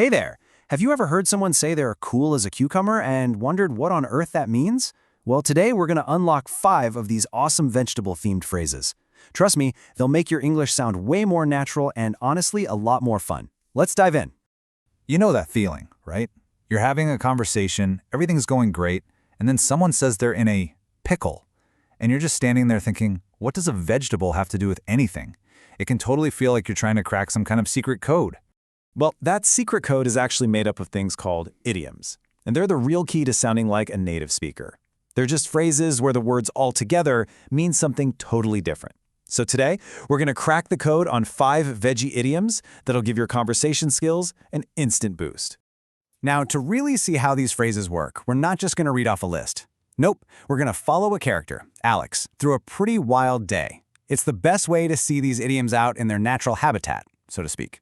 Hey there! Have you ever heard someone say they're cool as a cucumber and wondered what on earth that means? Well, today we're going to unlock 5 of these awesome vegetable-themed phrases. Trust me, they'll make your English sound way more natural and honestly a lot more fun. Let's dive in. You know that feeling, right? You're having a conversation, everything's going great, and then someone says they're in a pickle. And you're just standing there thinking, what does a vegetable have to do with anything? It can totally feel like you're trying to crack some kind of secret code. Well, that secret code is actually made up of things called idioms, and they're the real key to sounding like a native speaker. They're just phrases where the words all together mean something totally different. So today, we're going to crack the code on 5 veggie idioms that'll give your conversation skills an instant boost. Now, to really see how these phrases work, we're not just going to read off a list. Nope, we're going to follow a character, Alex, through a pretty wild day. It's the best way to see these idioms out in their natural habitat, so to speak.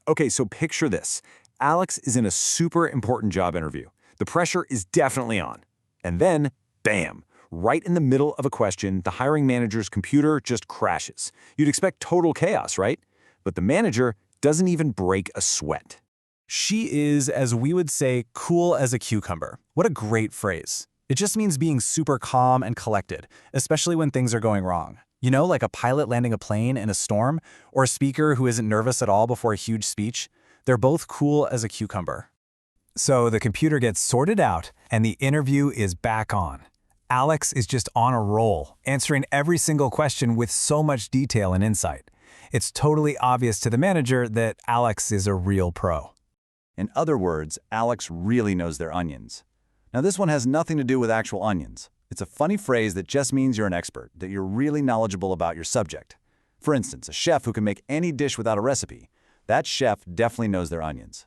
Okay, so picture this. Alex is in a super important job interview. The pressure is definitely on. And then, bam, right in the middle of a question, the hiring manager's computer just crashes. You'd expect total chaos, right? But the manager doesn't even break a sweat. She is, as we would say, cool as a cucumber. What a great phrase. It just means being super calm and collected, especially when things are going wrong. You know, like a pilot landing a plane in a storm, or a speaker who isn't nervous at all before a huge speech. They're both cool as a cucumber. So the computer gets sorted out, and the interview is back on. Alex is just on a roll, answering every single question with so much detail and insight. It's totally obvious to the manager that Alex is a real pro. In other words, Alex really knows their onions. Now this one has nothing to do with actual onions. It's a funny phrase that just means you're an expert, that you're really knowledgeable about your subject. For instance, a chef who can make any dish without a recipe. That chef definitely knows their onions.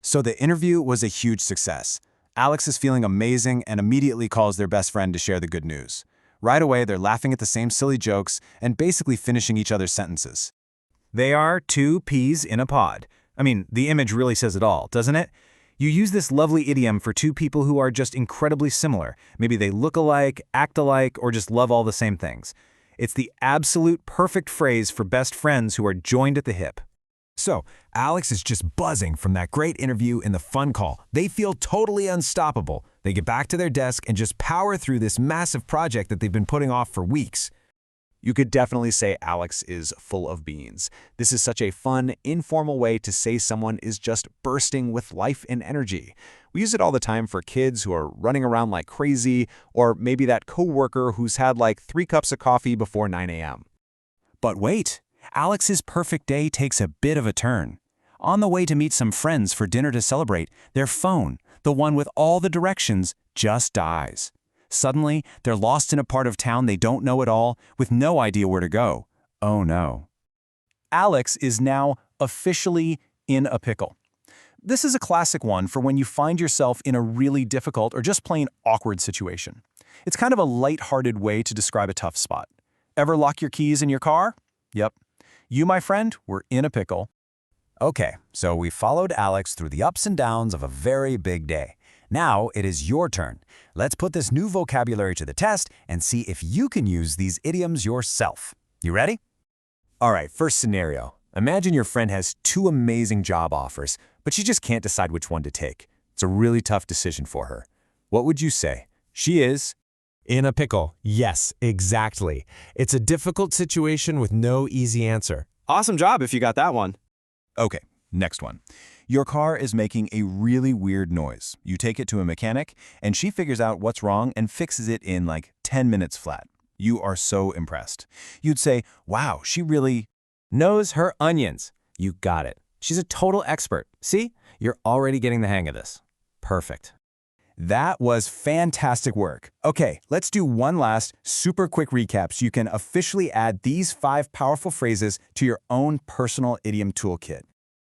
So the interview was a huge success. Alex is feeling amazing and immediately calls their best friend to share the good news. Right away, they're laughing at the same silly jokes and basically finishing each other's sentences. They are 2 peas in a pod. I mean, the image really says it all, doesn't it? You use this lovely idiom for 2 people who are just incredibly similar. Maybe they look alike, act alike, or just love all the same things. It's the absolute perfect phrase for best friends who are joined at the hip. So, Alex is just buzzing from that great interview and the fun call. They feel totally unstoppable. They get back to their desk and just power through this massive project that they've been putting off for weeks. You could definitely say Alex is full of beans. This is such a fun, informal way to say someone is just bursting with life and energy. We use it all the time for kids who are running around like crazy, or maybe that coworker who's had like 3 cups of coffee before 9 a.m. But wait, Alex's perfect day takes a bit of a turn. On the way to meet some friends for dinner to celebrate, their phone, the one with all the directions, just dies. Suddenly, they're lost in a part of town they don't know at all, with no idea where to go. Oh no. Alex is now officially in a pickle. This is a classic one for when you find yourself in a really difficult or just plain awkward situation. It's kind of a light-hearted way to describe a tough spot. Ever lock your keys in your car? Yep. You, my friend, were in a pickle. Okay, so we followed Alex through the ups and downs of a very big day. Now it is your turn. Let's put this new vocabulary to the test and see if you can use these idioms yourself. You ready? All right, first scenario. Imagine your friend has 2 amazing job offers, but she just can't decide which one to take. It's a really tough decision for her. What would you say? She is in a pickle. Yes, exactly. It's a difficult situation with no easy answer. Awesome job if you got that one. Okay, next one. Your car is making a really weird noise. You take it to a mechanic, and she figures out what's wrong and fixes it in like 10 minutes flat. You are so impressed. You'd say, wow, she really knows her onions. You got it. She's a total expert. See? You're already getting the hang of this. Perfect. That was fantastic work. Okay, let's do one last super quick recap so you can officially add these 5 powerful phrases to your own personal idiom toolkit.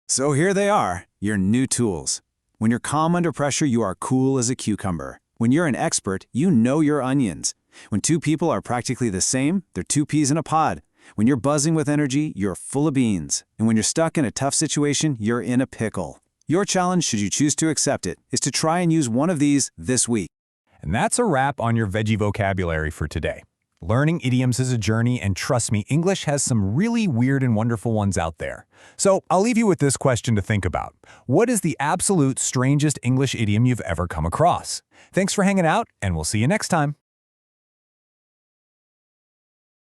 So here they are, your new tools. When you're calm under pressure, you are cool as a cucumber. When you're an expert, you know your onions. When 2 people are practically the same, they're 2 peas in a pod. When you're buzzing with energy, you're full of beans. And when you're stuck in a tough situation, you're in a pickle. Your challenge, should you choose to accept it, is to try and use one of these this week. And that's a wrap on your veggie vocabulary for today. Learning idioms is a journey, and trust me, English has some really weird and wonderful ones out there. So I'll leave you with this question to think about. What is the absolute strangest English idiom you've ever come across? Thanks for hanging out, and we'll see you next time.